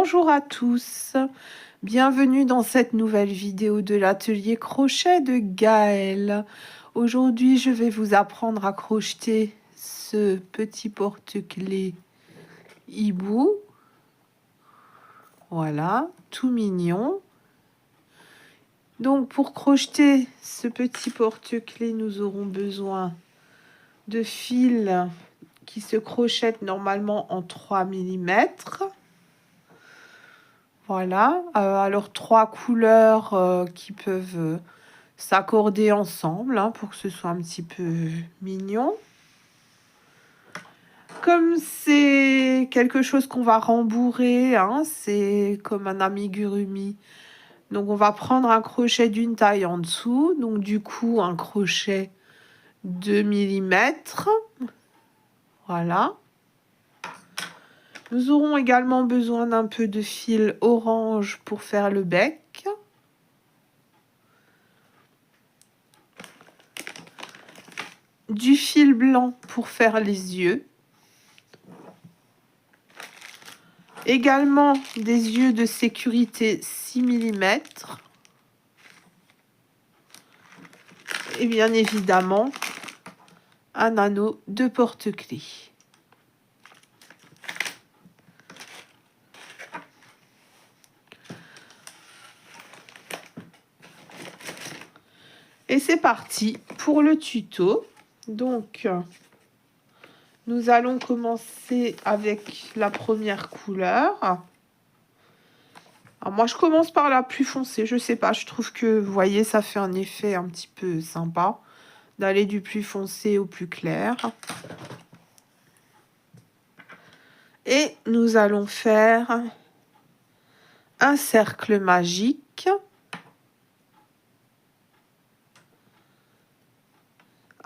Bonjour à tous, bienvenue dans cette nouvelle vidéo de l'atelier crochet de Gaëlle. Aujourd'hui, je vais vous apprendre à crocheter ce petit porte-clés hibou. Voilà, tout mignon. Donc, pour crocheter ce petit porte-clés, nous aurons besoin de fils qui se crochettent normalement en 3 mm. Voilà, alors 3 couleurs qui peuvent s'accorder ensemble pour que ce soit un petit peu mignon. Comme c'est quelque chose qu'on va rembourrer, c'est comme un amigurumi. Donc on va prendre un crochet d'une taille en dessous, donc du coup un crochet 2 mm. Voilà. Nous aurons également besoin d'un peu de fil orange pour faire le bec. Du fil blanc pour faire les yeux. Également des yeux de sécurité 6 mm. Et bien évidemment, un anneau de porte-clés. Et c'est parti pour le tuto. Donc, nous allons commencer avec la première couleur. Alors moi, je commence par la plus foncée. Je sais pas, je trouve que, vous voyez, ça fait un effet un petit peu sympa d'aller du plus foncé au plus clair. Et nous allons faire un cercle magique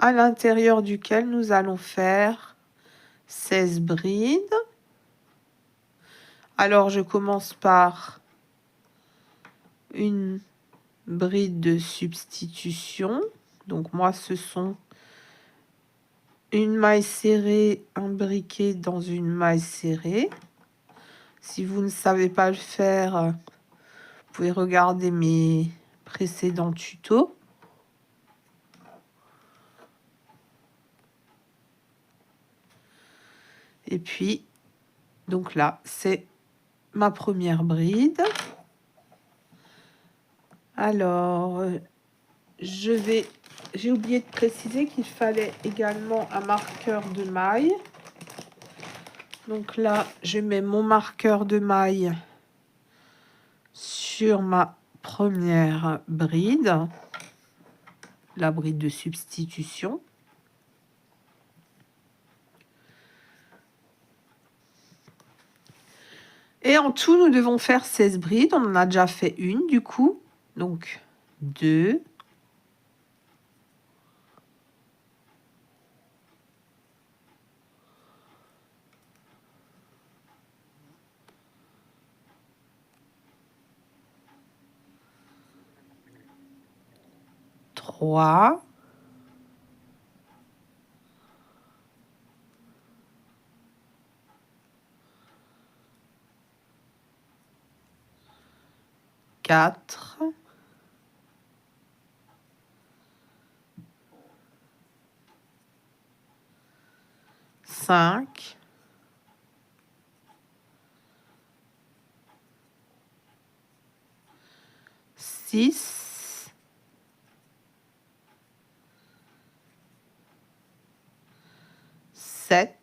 à l'intérieur duquel nous allons faire 16 brides. Alors, je commence par une bride de substitution. Donc, moi, ce sont une maille serrée imbriquée dans une maille serrée. Si vous ne savez pas le faire, vous pouvez regarder mes précédents tutos. Et puis, donc là, c'est ma première bride. Alors, j'ai oublié de préciser qu'il fallait également un marqueur de maille. Donc là, je mets mon marqueur de maille sur ma première bride, la bride de substitution. Et en tout, nous devons faire 16 brides. On en a déjà fait une, du coup. Donc, 2, 3, 4, 5, 6, 7,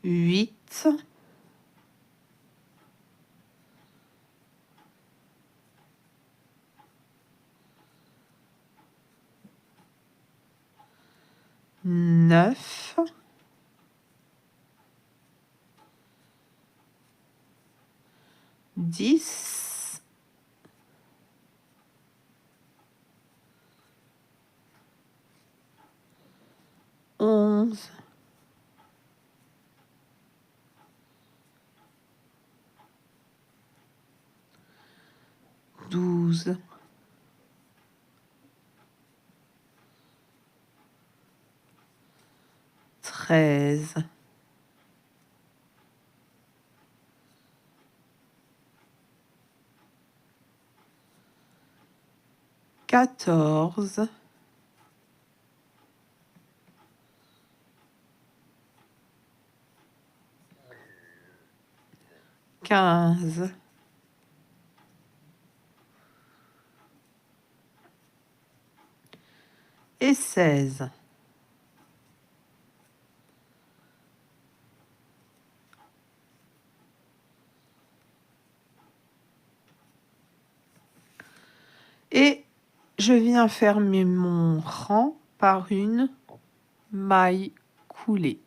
8, 9, 10, 11, 12, 13, 14, 15, et 16. Et je viens fermer mon rang par une maille coulée.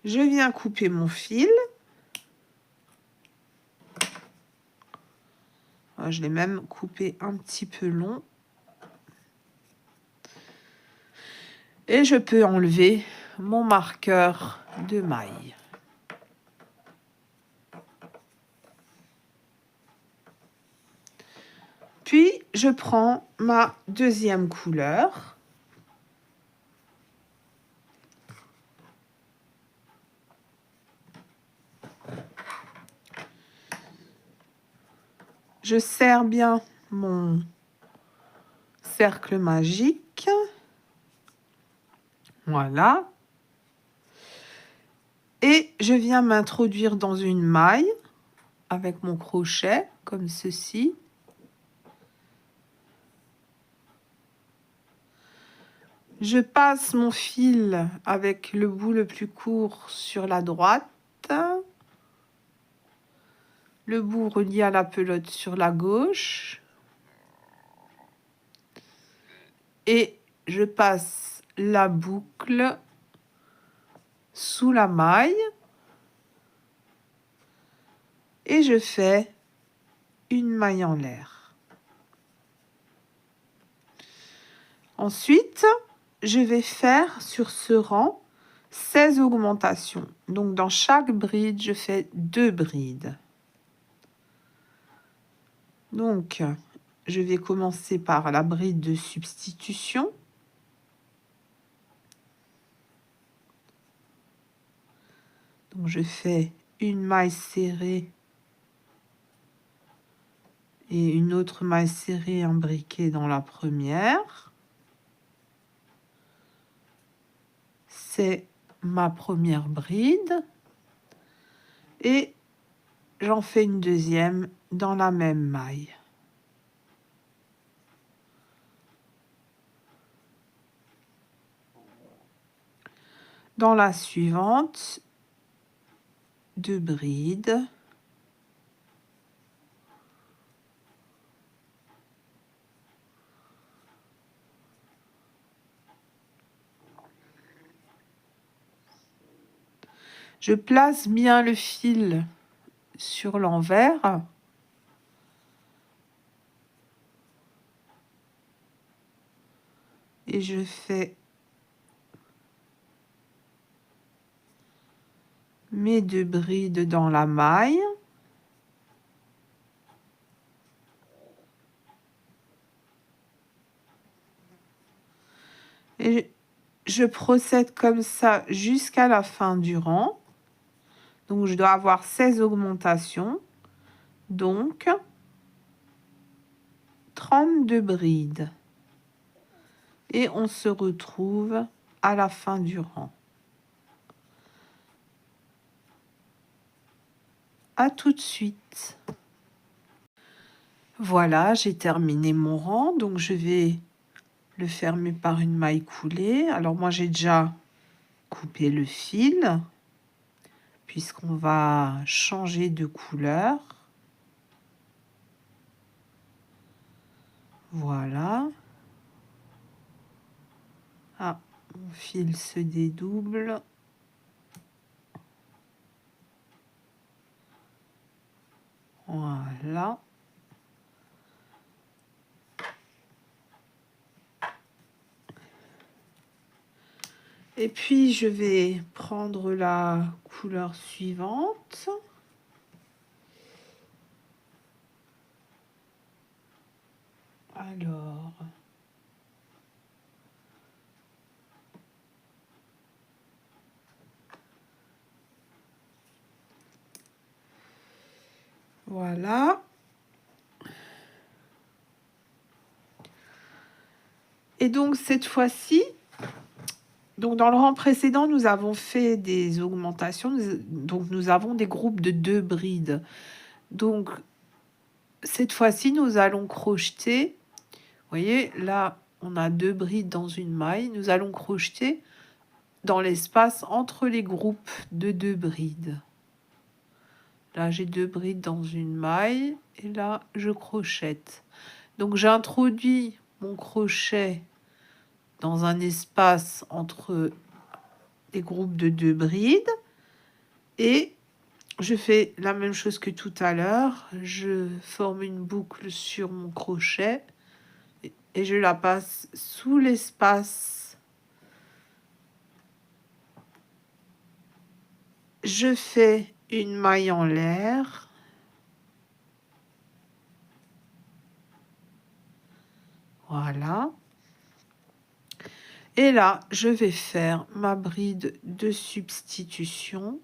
Je viens couper mon fil. Je l'ai même coupé un petit peu long. Et je peux enlever mon marqueur de maille. Puis, je prends ma deuxième couleur. Je serre bien mon cercle magique. Voilà. Et je viens m'introduire dans une maille avec mon crochet, comme ceci. Je passe mon fil avec le bout le plus court sur la droite, le bout relié à la pelote sur la gauche, et je passe la boucle sous la maille et je fais une maille en l'air. Ensuite, je vais faire sur ce rang 16 augmentations. Donc dans chaque bride, je fais 2 brides. Donc, je vais commencer par la bride de substitution. Donc, je fais une maille serrée et une autre maille serrée imbriquée dans la première. C'est ma première bride. Et j'en fais une deuxième dans la même maille. Dans la suivante, 2 brides. Je place bien le fil sur l'envers. Et je fais mes 2 brides dans la maille. Et je procède comme ça jusqu'à la fin du rang. Donc, je dois avoir 16 augmentations. Donc, 32 brides. Et on se retrouve à la fin du rang. À tout de suite. Voilà, j'ai terminé mon rang. Donc, je vais le fermer par une maille coulée. Alors, moi, j'ai déjà coupé le fil, puisqu'on va changer de couleur. Voilà. Ah, mon fil se dédouble. Voilà. Et puis, je vais prendre la couleur suivante. Alors, voilà. Et donc, cette fois-ci, donc dans le rang précédent, nous avons fait des augmentations. Donc, nous avons des groupes de 2 brides. Donc, cette fois-ci, nous allons crocheter. Vous voyez, là, on a 2 brides dans une maille. Nous allons crocheter dans l'espace entre les groupes de 2 brides. Là, j'ai 2 brides dans une maille et là, je crochette. Donc, j'introduis mon crochet dans un espace entre les groupes de 2 brides et je fais la même chose que tout à l'heure. Je forme une boucle sur mon crochet et je la passe sous l'espace. Je fais une maille en l'air. Voilà. Et là, je vais faire ma bride de substitution.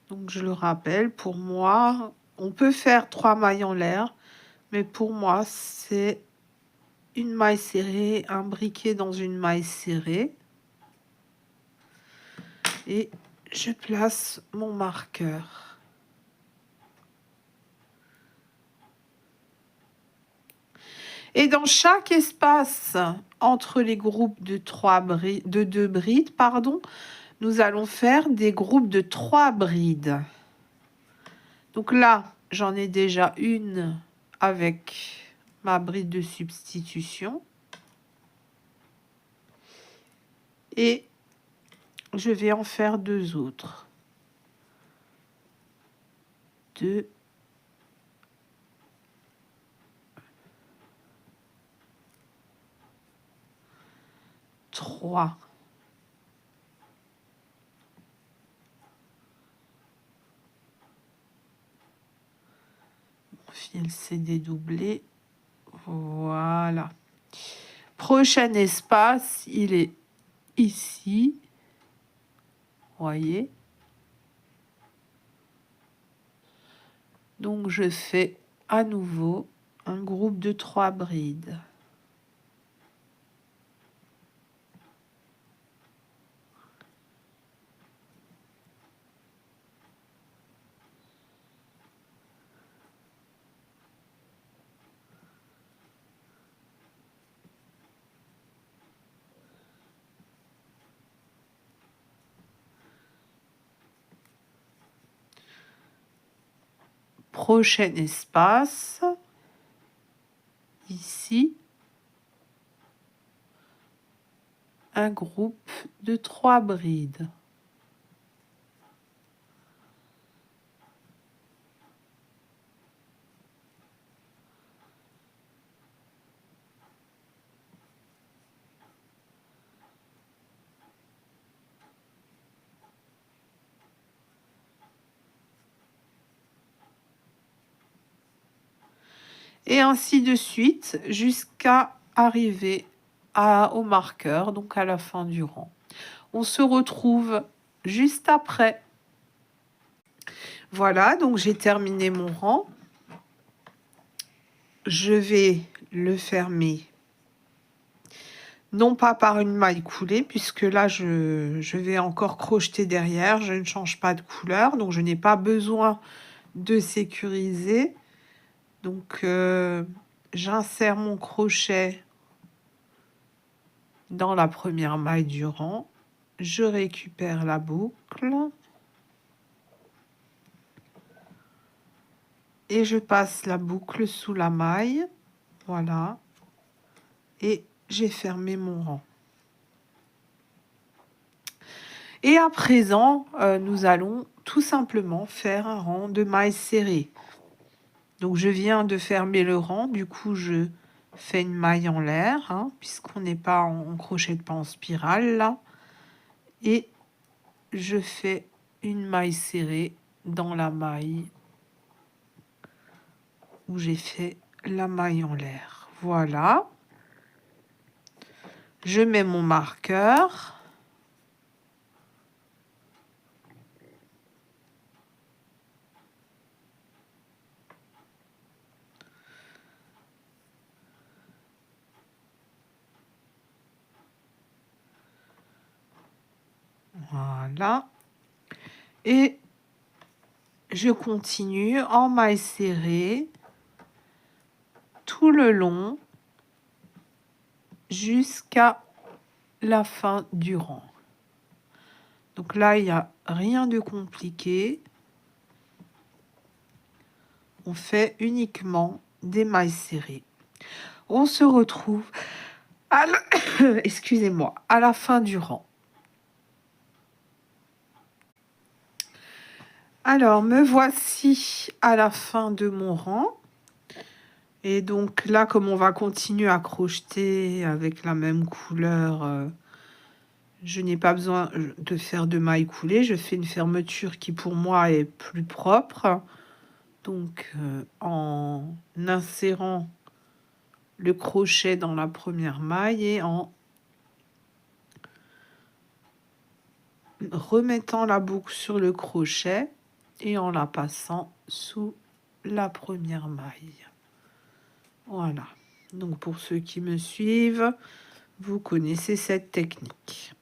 Donc, je le rappelle, pour moi, on peut faire 3 mailles en l'air, mais pour moi, c'est une maille serrée, un briquet dans une maille serrée. Et je place mon marqueur. Et dans chaque espace entre les groupes de 2 brides, nous allons faire des groupes de 3 brides. Donc là, j'en ai déjà une avec ma bride de substitution. Et je vais en faire 2 autres. 2. 3. Mon fil s'est dédoublé. Voilà. Prochain espace, il est ici. Voyez. Donc, je fais à nouveau un groupe de 3 brides. Prochain espace, ici, un groupe de 3 brides. Et ainsi de suite jusqu'à arriver au marqueur, donc à la fin du rang. On se retrouve juste après. Voilà, donc j'ai terminé mon rang. Je vais le fermer, non pas par une maille coulée, puisque là, je vais encore crocheter derrière. Je ne change pas de couleur, donc je n'ai pas besoin de sécuriser. Donc, j'insère mon crochet dans la première maille du rang. Je récupère la boucle. Et je passe la boucle sous la maille. Voilà. Et j'ai fermé mon rang. Et à présent, nous allons tout simplement faire un rang de mailles serrées. Donc, je viens de fermer le rang. Du coup, je fais une maille en l'air, hein, puisqu'on n'est pas en crochet de pas en spirale là, et je fais une maille serrée dans la maille où j'ai fait la maille en l'air. Voilà. Je mets mon marqueur. Voilà. Et je continue en maille serrée tout le long jusqu'à la fin du rang. Donc là, il n'y a rien de compliqué. On fait uniquement des mailles serrées. On se retrouve à excusez-moi, à la fin du rang. Alors, me voici à la fin de mon rang. Et donc là, comme on va continuer à crocheter avec la même couleur, je n'ai pas besoin de faire de mailles coulées. Je fais une fermeture qui pour moi est plus propre. Donc en insérant le crochet dans la première maille et en remettant la boucle sur le crochet et en la passant sous la première maille. Voilà. Donc pour ceux qui me suivent, vous connaissez cette technique.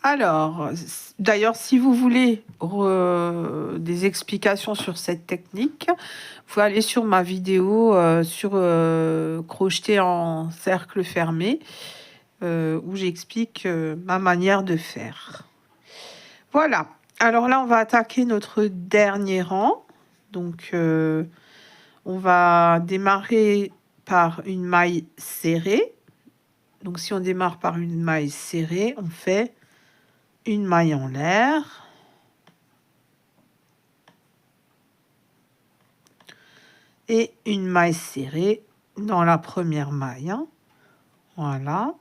Alors, d'ailleurs, si vous voulez des explications sur cette technique, vous pouvez aller sur ma vidéo sur crocheter en cercle fermé, où j'explique ma manière de faire. Voilà. Alors là, on va attaquer notre dernier rang. Donc, on va démarrer par une maille serrée. Donc, si on démarre par une maille serrée, on fait une maille en l'air et une maille serrée dans la première maille. Hein. Voilà.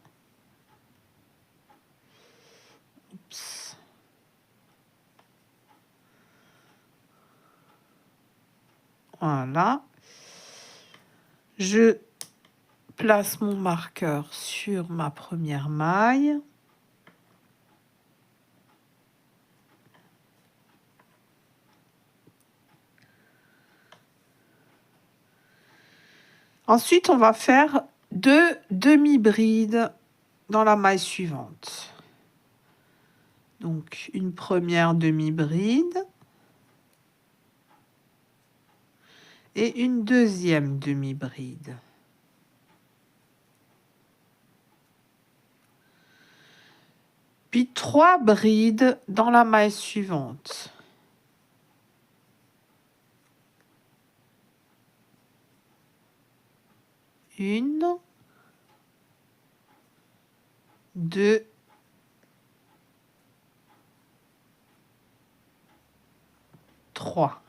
Oups. Voilà. Je place mon marqueur sur ma première maille. Ensuite, on va faire 2 demi-brides dans la maille suivante. Donc, une première demi-bride et une deuxième demi-bride. Puis 3 brides dans la maille suivante. Une, 2, 3.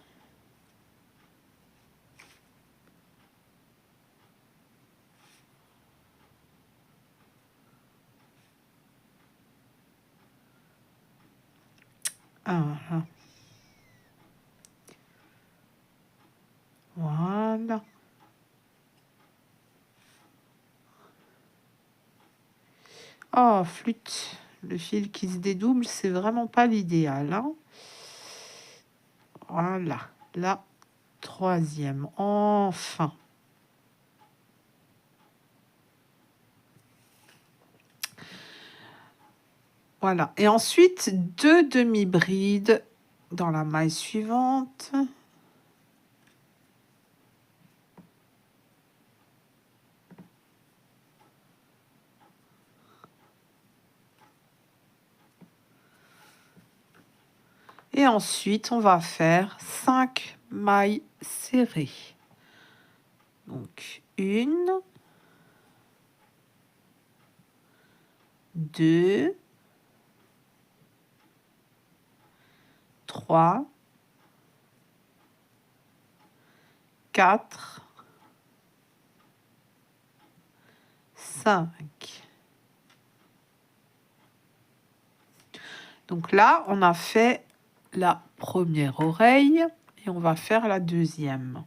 Voilà. Oh, flûte. Le fil qui se dédouble, c'est vraiment pas l'idéal. Hein. Voilà. La troisième. Enfin. Voilà. Et ensuite, 2 demi-brides dans la maille suivante. Et ensuite, on va faire 5 mailles serrées. Donc, 1, 2, 3, 4, 5. Donc là, on a fait la première oreille et on va faire la deuxième.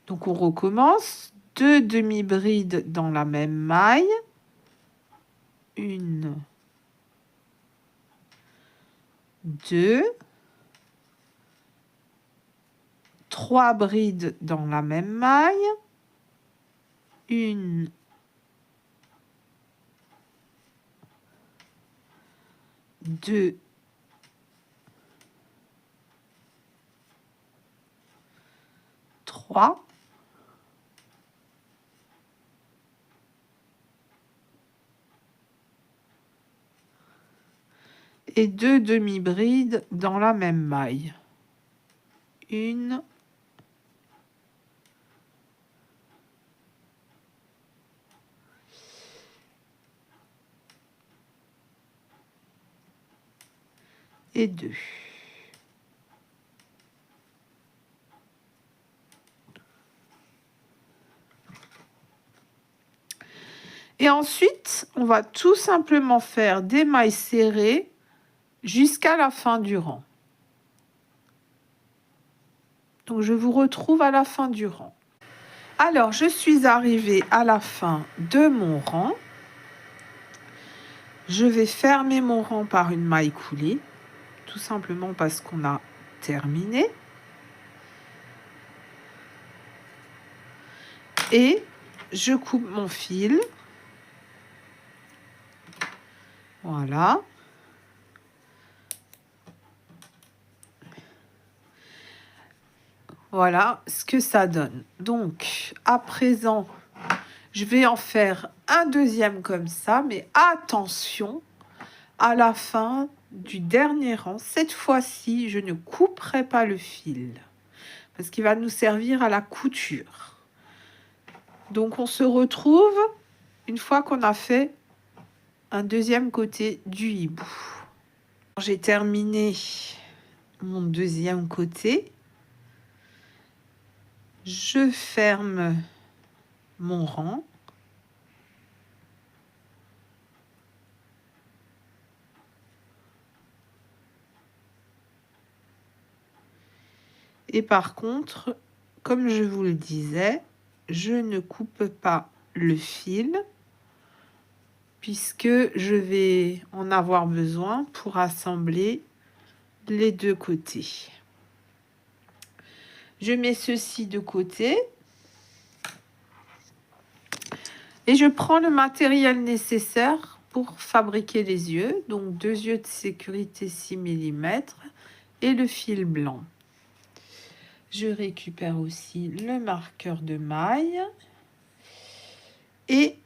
Donc on recommence. 2 demi-brides dans la même maille. 1, 2, 3 brides dans la même maille. 1, 2, 3. Et 2 demi-brides dans la même maille. 1, 2. Et ensuite, on va tout simplement faire des mailles serrées jusqu'à la fin du rang. Donc, je vous retrouve à la fin du rang. Alors, je suis arrivée à la fin de mon rang. Je vais fermer mon rang par une maille coulée, tout simplement parce qu'on a terminé. Et je coupe mon fil. Voilà. Voilà ce que ça donne. Donc, à présent, je vais en faire un deuxième comme ça, mais attention, à la fin du dernier rang, cette fois-ci, je ne couperai pas le fil parce qu'il va nous servir à la couture. Donc, on se retrouve une fois qu'on a fait un deuxième côté du hibou. J'ai terminé mon deuxième côté. Je ferme mon rang. Et par contre, comme je vous le disais, je ne coupe pas le fil puisque je vais en avoir besoin pour assembler les deux côtés. Je mets ceci de côté et je prends le matériel nécessaire pour fabriquer les yeux. Donc 2 yeux de sécurité 6 mm et le fil blanc. Je récupère aussi le marqueur de maille et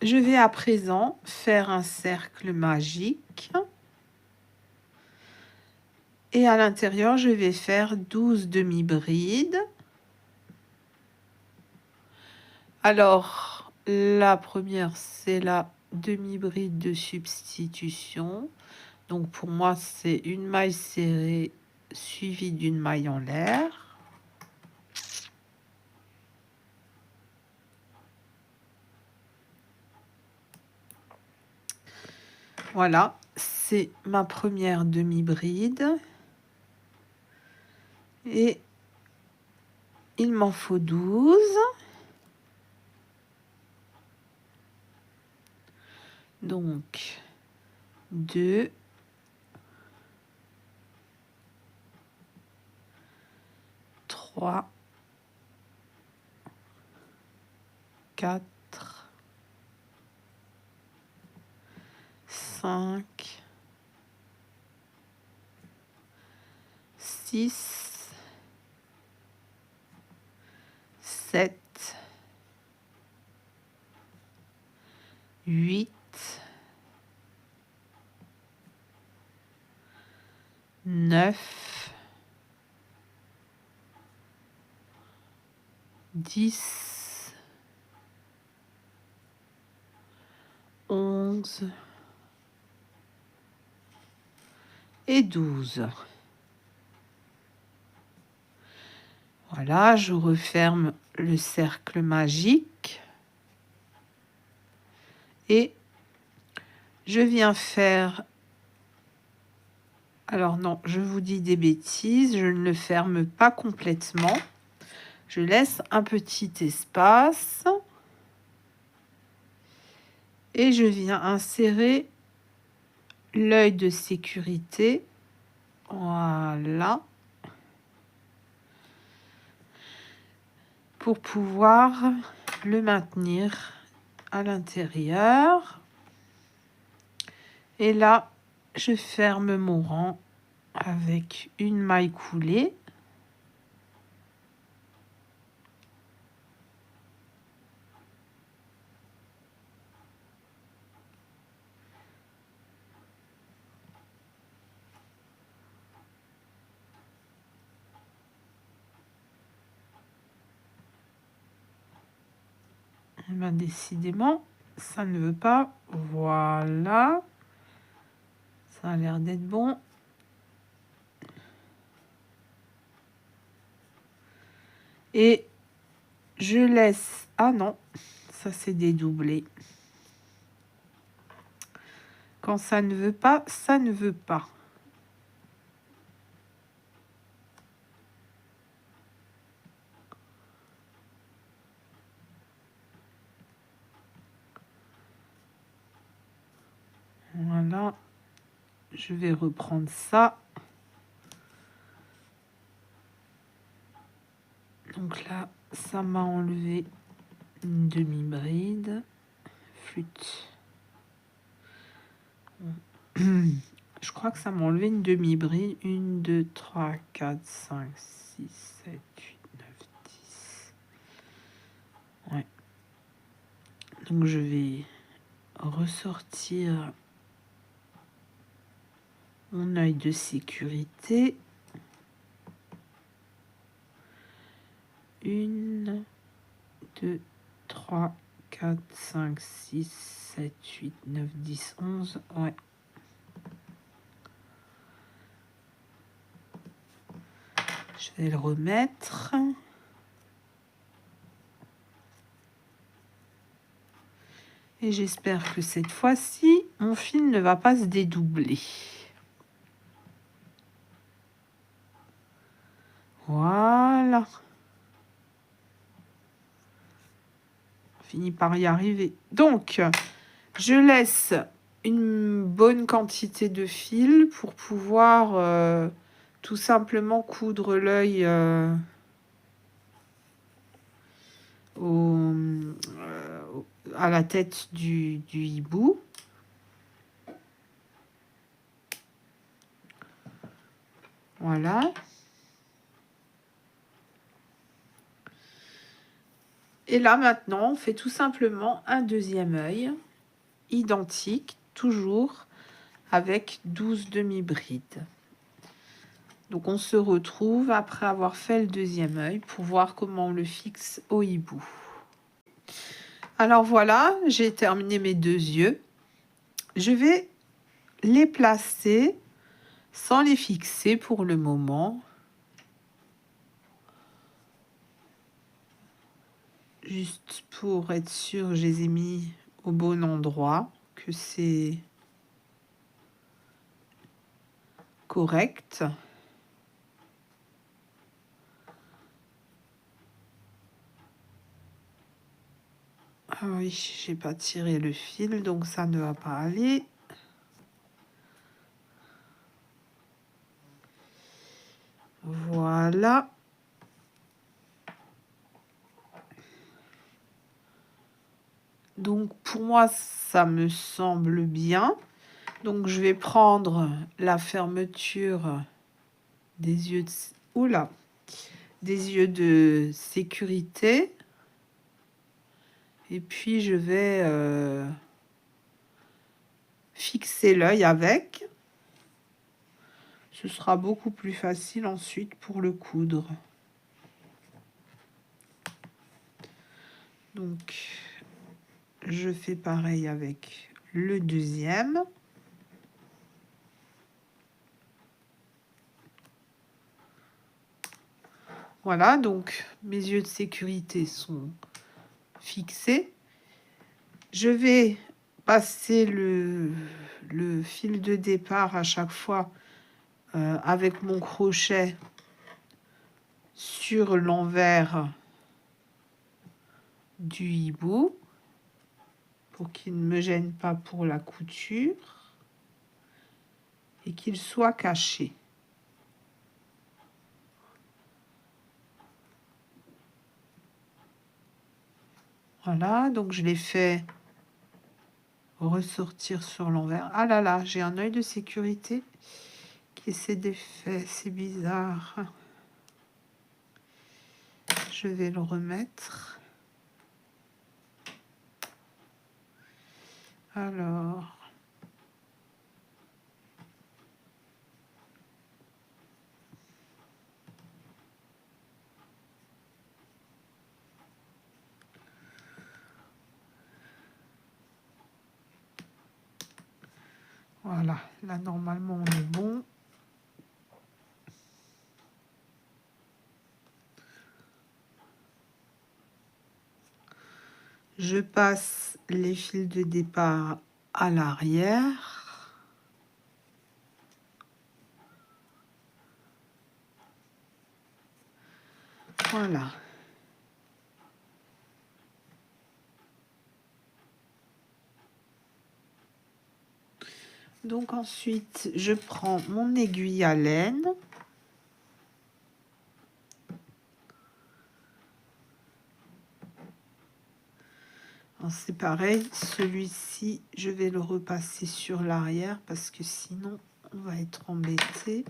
je vais à présent faire un cercle magique et à l'intérieur je vais faire 12 demi-brides. Alors la première c'est la demi-bride de substitution. Donc pour moi c'est une maille serrée suivie d'une maille en l'air. Voilà, c'est ma première demi-bride. Et il m'en faut 12. Donc 2, 3, 4, 5, 6, 7, 8, 9, 10, 11, et 12. Voilà, je referme le cercle magique et je viens faire... Alors non, je vous dis des bêtises, je ne le ferme pas complètement. Je laisse un petit espace et je viens insérer l'œil de sécurité. Voilà. Pour pouvoir le maintenir à l'intérieur. Et là, je ferme mon rang avec une maille coulée. Eh ben, décidément, ça ne veut pas. Voilà. Ça a l'air d'être bon. Et je laisse... Ah non, ça s'est dédoublé. Quand ça ne veut pas, ça ne veut pas. Voilà. Je vais reprendre ça. Donc là, ça m'a enlevé une demi-bride. Flûte. Je crois que ça m'a enlevé une demi-bride. 1, 2, 3, 4, 5, 6, 7, 8, 9, 10. Ouais. Donc je vais ressortir mon œil de sécurité. 1, 2, 3, 4, 5, 6, 7, 8, 9, 10, 11. Ouais. Je vais le remettre. Et j'espère que cette fois-ci, mon fil ne va pas se dédoubler. Voilà. On finit par y arriver. Donc, je laisse une bonne quantité de fil pour pouvoir tout simplement coudre l'œil à la tête du hibou. Voilà. Et là, maintenant, on fait tout simplement un deuxième œil, identique, toujours avec 12 demi-brides. Donc, on se retrouve après avoir fait le deuxième œil pour voir comment on le fixe au hibou. Alors voilà, j'ai terminé mes deux yeux. Je vais les placer sans les fixer pour le moment. Juste pour être sûr, je les ai mis au bon endroit, que c'est correct. Ah oui, j'ai pas tiré le fil, donc ça ne va pas aller. Voilà. Donc pour moi, ça me semble bien. Donc je vais prendre la fermeture des yeux de... Oula, des yeux de sécurité. Et puis je vais fixer l'œil avec. Ce sera beaucoup plus facile ensuite pour le coudre. Donc, je fais pareil avec le deuxième. Voilà, donc mes yeux de sécurité sont fixés. Je vais passer le fil de départ à chaque fois avec mon crochet sur l'envers du hibou pour qu'il ne me gêne pas pour la couture et qu'il soit caché. Voilà, donc je l'ai fait ressortir sur l'envers. Ah là là, j'ai un œil de sécurité qui s'est défait, c'est bizarre. Je vais le remettre. Alors, voilà, là normalement on est bon. Je passe les fils de départ à l'arrière. Voilà. Donc ensuite, je prends mon aiguille à laine. C'est pareil, celui-ci, je vais le repasser sur l'arrière parce que sinon, on va être embêté.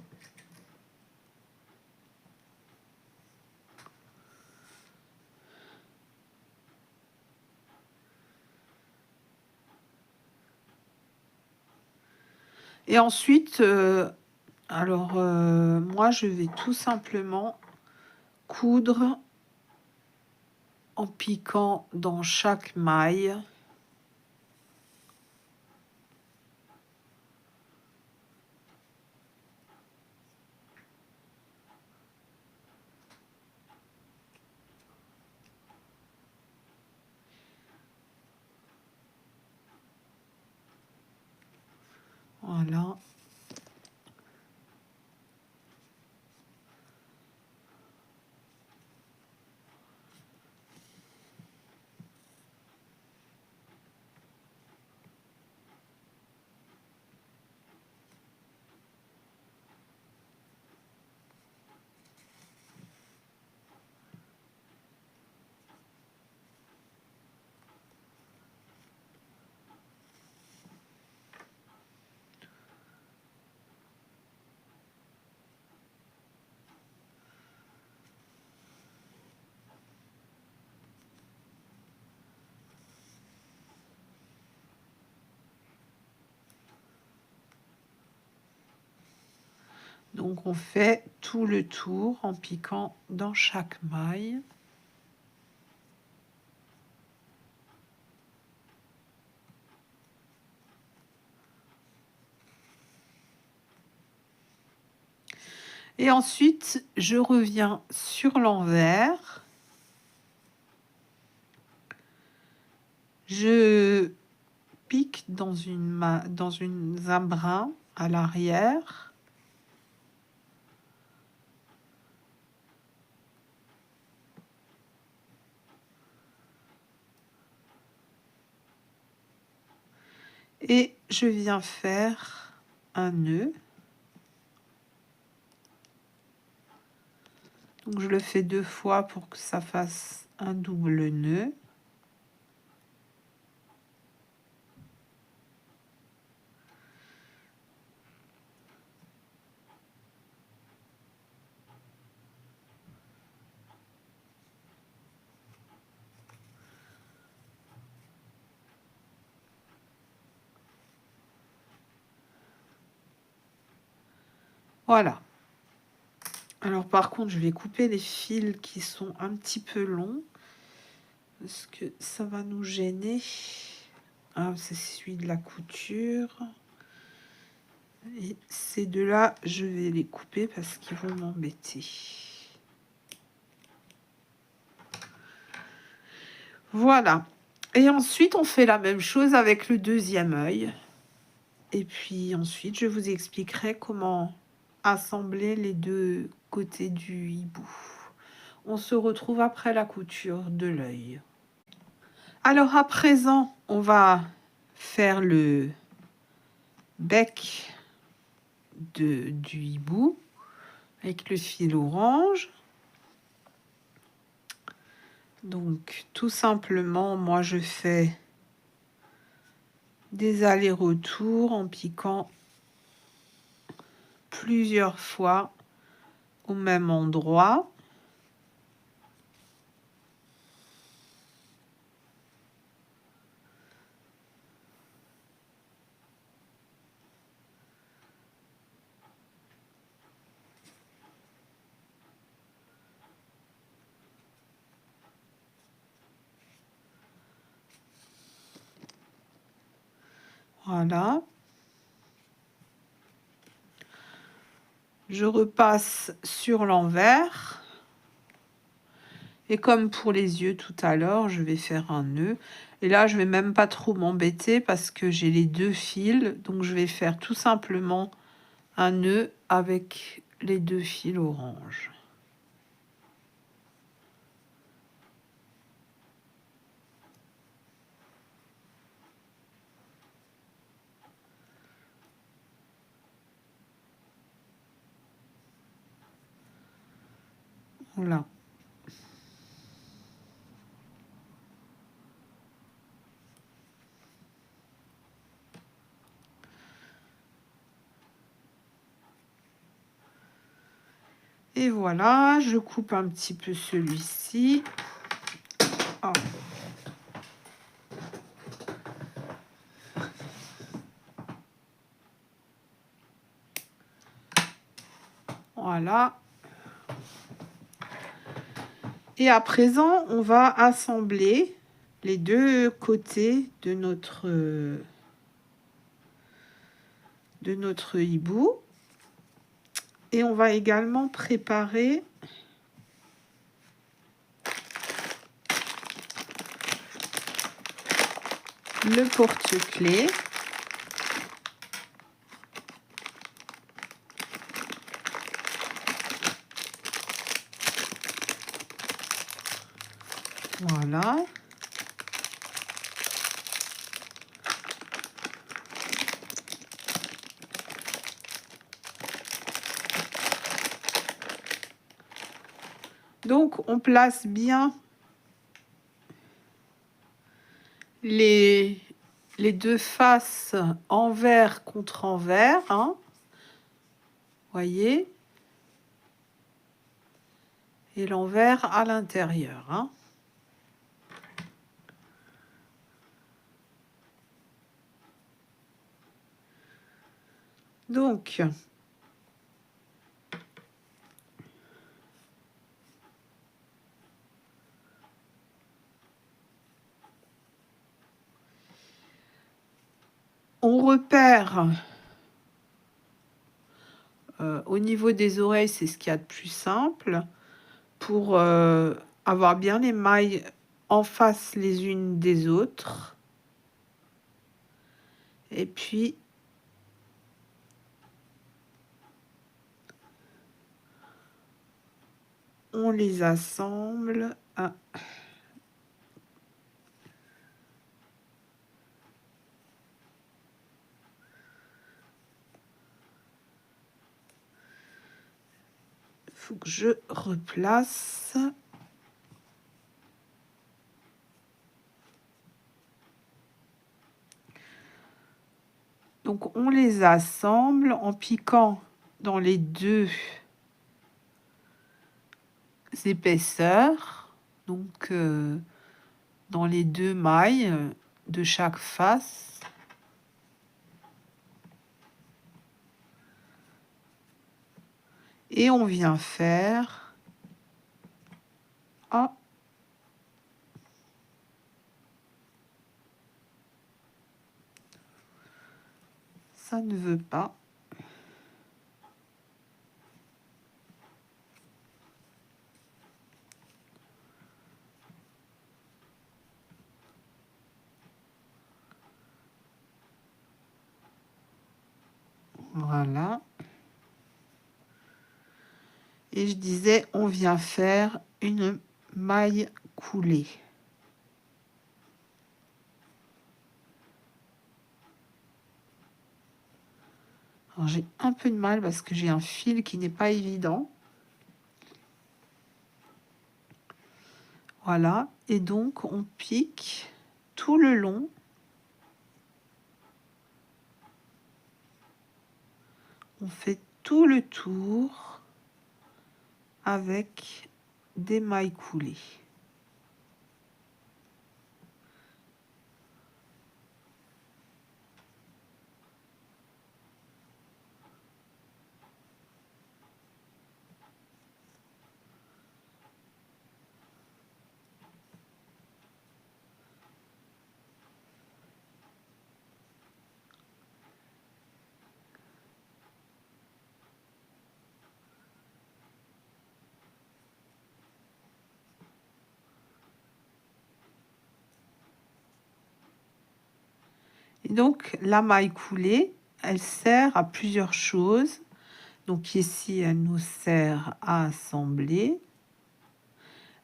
Et ensuite, moi, je vais tout simplement coudre en piquant dans chaque maille. Voilà. Donc, on fait tout le tour en piquant dans chaque maille. Et ensuite, je reviens sur l'envers. Je pique dans un brin à l'arrière. Et je viens faire un nœud. Donc je le fais 2 fois pour que ça fasse un double nœud. Voilà. Alors par contre, je vais couper les fils qui sont un petit peu longs parce que ça va nous gêner. Ah, c'est celui de la couture. Et ces deux-là, je vais les couper parce qu'ils vont m'embêter. Voilà. Et ensuite, on fait la même chose avec le deuxième œil. Et puis ensuite, je vous expliquerai comment assembler les deux côtés du hibou. On se retrouve après la couture de l'œil. Alors à présent, on va faire le bec du hibou avec le fil orange. Donc tout simplement, moi je fais des allers-retours en piquant plusieurs fois au même endroit. Voilà. Je repasse sur l'envers. Et comme pour les yeux tout à l'heure, je vais faire un nœud. Et là, je vais même pas trop m'embêter parce que j'ai les deux fils. Donc, je vais faire tout simplement un nœud avec les deux fils orange. Voilà. Et voilà, je coupe un petit peu celui-ci. Oh. Voilà. Et à présent, on va assembler les deux côtés de notre hibou. Et on va également préparer le porte-clés. Voilà. Donc, on place bien les deux faces envers contre envers. Hein. Voyez. Et l'envers à l'intérieur. Hein. Donc, on repère au niveau des oreilles, c'est ce qu'il y a de plus simple pour avoir bien les mailles en face les unes des autres. Et puis, on les assemble. Ah. Faut que je replace. Donc, on les assemble en piquant dans les deux épaisseurs, donc dans les deux mailles de chaque face. Et on vient faire... Ah, ça ne veut pas. Et je disais, on vient faire une maille coulée. Alors, j'ai un peu de mal parce que j'ai un fil qui n'est pas évident. Voilà. Et donc, on pique tout le long. On fait tout le tour avec des mailles coulées. Et donc, la maille coulée, elle sert à plusieurs choses. Donc ici, elle nous sert à assembler.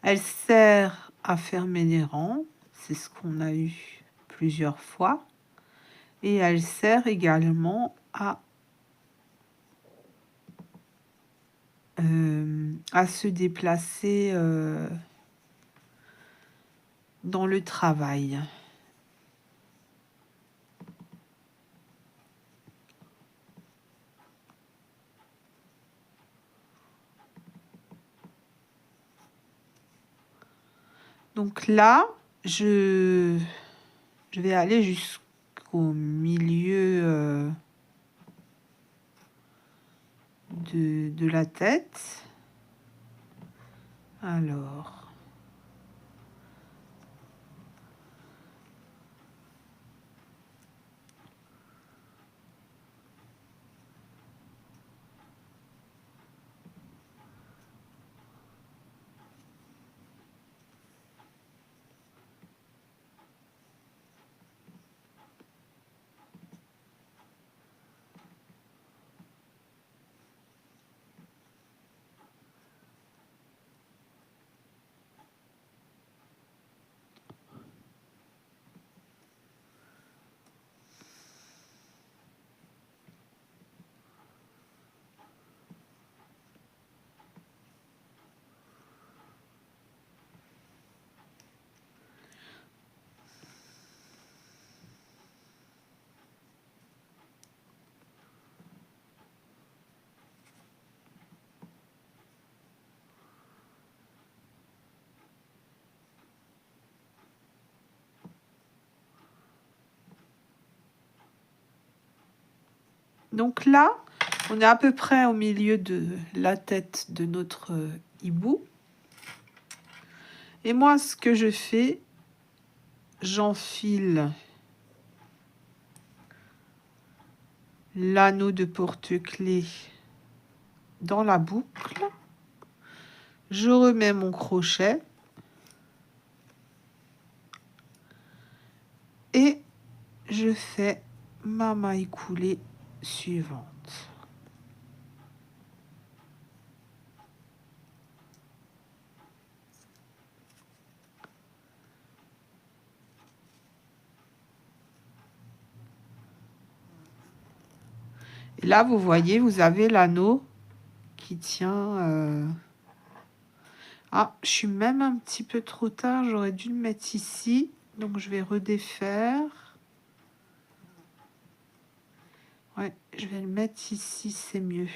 Elle sert à fermer les rangs. C'est ce qu'on a eu plusieurs fois. Et elle sert également à se déplacer dans le travail. Donc là, je vais aller jusqu'au milieu de la tête. Alors, donc là, on est à peu près au milieu de la tête de notre hibou. Et moi, ce que je fais, j'enfile l'anneau de porte-clés dans la boucle. Je remets mon crochet. Et je fais ma maille coulée suivante. Et là, vous voyez, vous avez l'anneau qui tient... Ah, je suis même un petit peu trop tard, j'aurais dû le mettre ici. Donc, je vais redéfaire. Ouais, je vais le mettre ici, c'est mieux.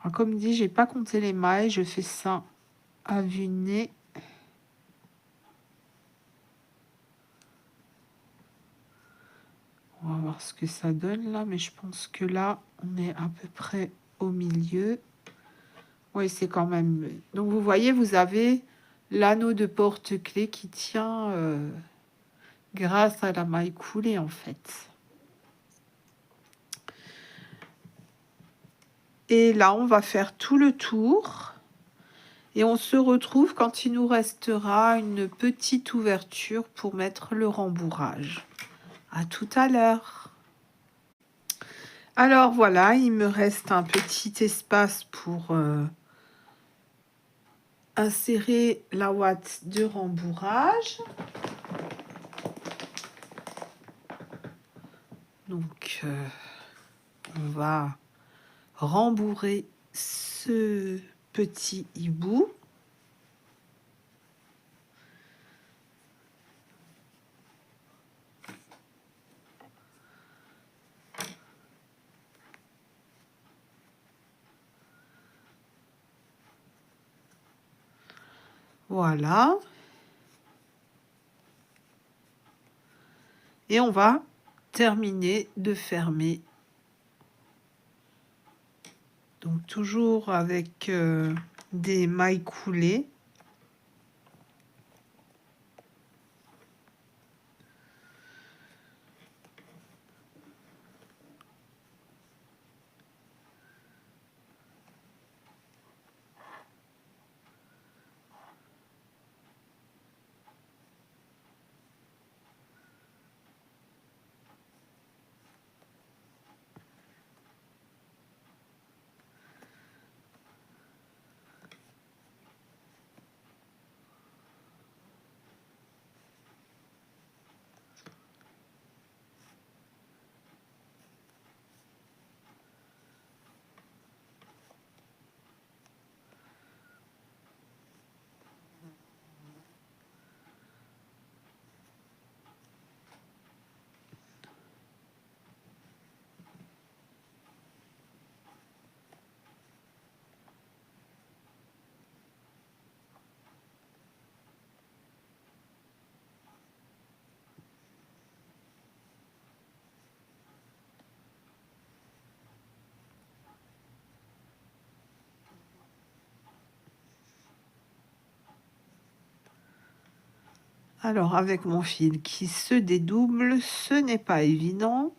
Alors, comme dit, j'ai pas compté les mailles, je fais ça à vue de nez. On va voir ce que ça donne là, mais je pense que là, on est à peu près au milieu. Oui, c'est quand même... Donc, vous voyez, vous avez l'anneau de porte-clés qui tient grâce à la maille coulée, en fait. Et là, on va faire tout le tour. Et on se retrouve quand il nous restera une petite ouverture pour mettre le rembourrage. À tout à l'heure. Alors voilà, il me reste un petit espace pour insérer la ouate de rembourrage. Donc, on va rembourrer ce petit hibou. Voilà. Et on va terminer de fermer. Donc toujours avec des mailles coulées. Alors, avec mon fil qui se dédouble, ce n'est pas évident.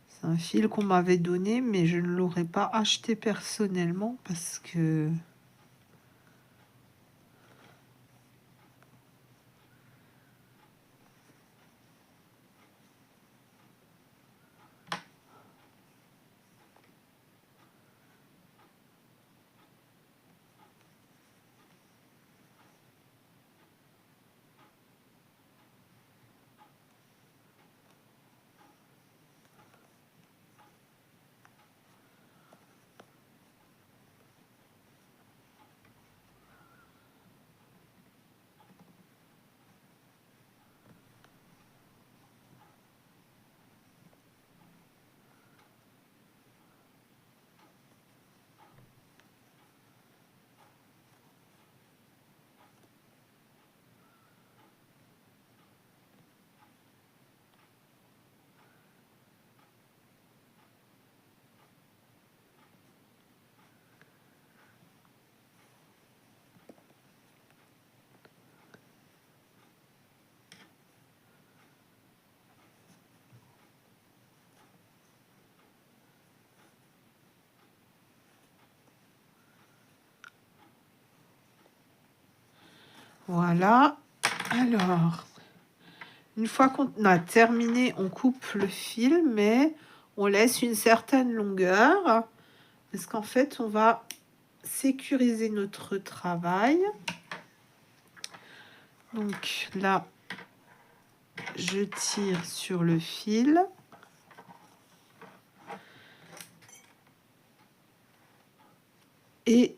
C'est un fil qu'on m'avait donné, mais je ne l'aurais pas acheté personnellement parce que... Voilà. Alors, une fois qu'on a terminé, on coupe le fil, mais on laisse une certaine longueur parce qu'en fait, on va sécuriser notre travail. Donc là, je tire sur le fil. Et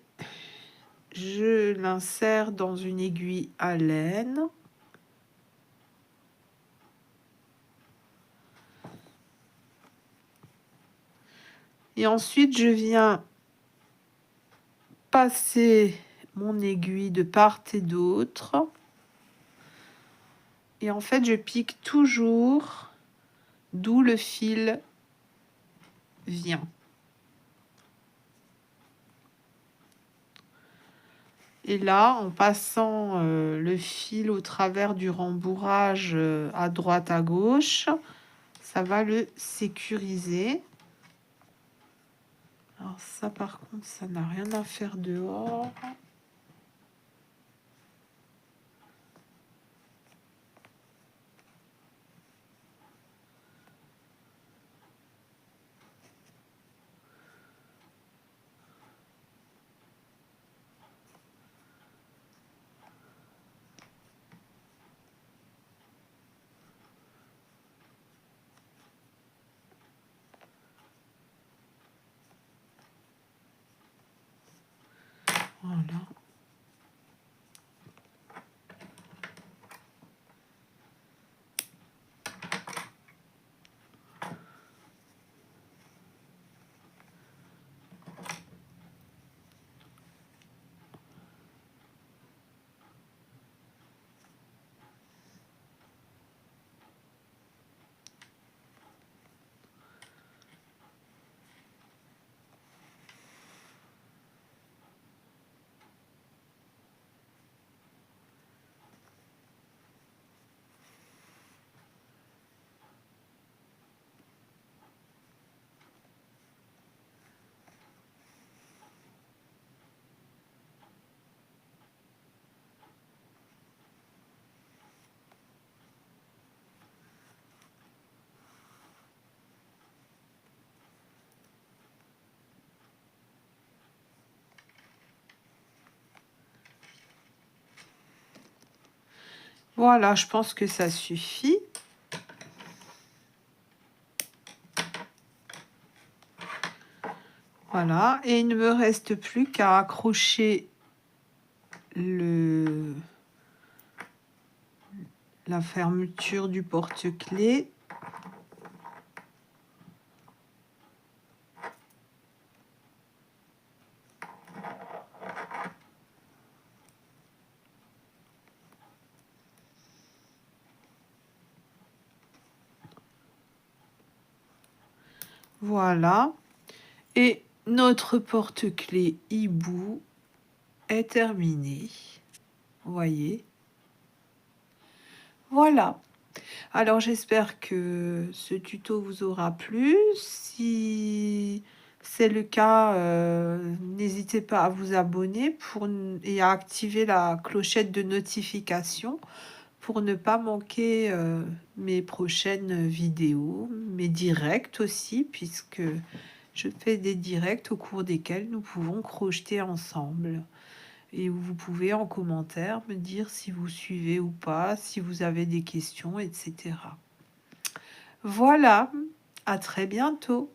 je l'insère dans une aiguille à laine. Et ensuite, je viens passer mon aiguille de part et d'autre. Et en fait, je pique toujours d'où le fil vient. Et là, en passant le fil au travers du rembourrage à droite, à gauche, ça va le sécuriser. Alors ça, par contre, ça n'a rien à faire dehors. Voilà. Voilà, je pense que ça suffit. Voilà, et il ne me reste plus qu'à accrocher la fermeture du porte-clés. Voilà. Et notre porte-clés hibou est terminé. Vous voyez? Voilà. Alors j'espère que ce tuto vous aura plu. Si c'est le cas, n'hésitez pas à vous abonner et à activer la clochette de notification pour ne pas manquer mes prochaines vidéos, mes directs aussi, puisque je fais des directs au cours desquels nous pouvons crocheter ensemble. Et où vous pouvez en commentaire me dire si vous suivez ou pas, si vous avez des questions, etc. Voilà, à très bientôt.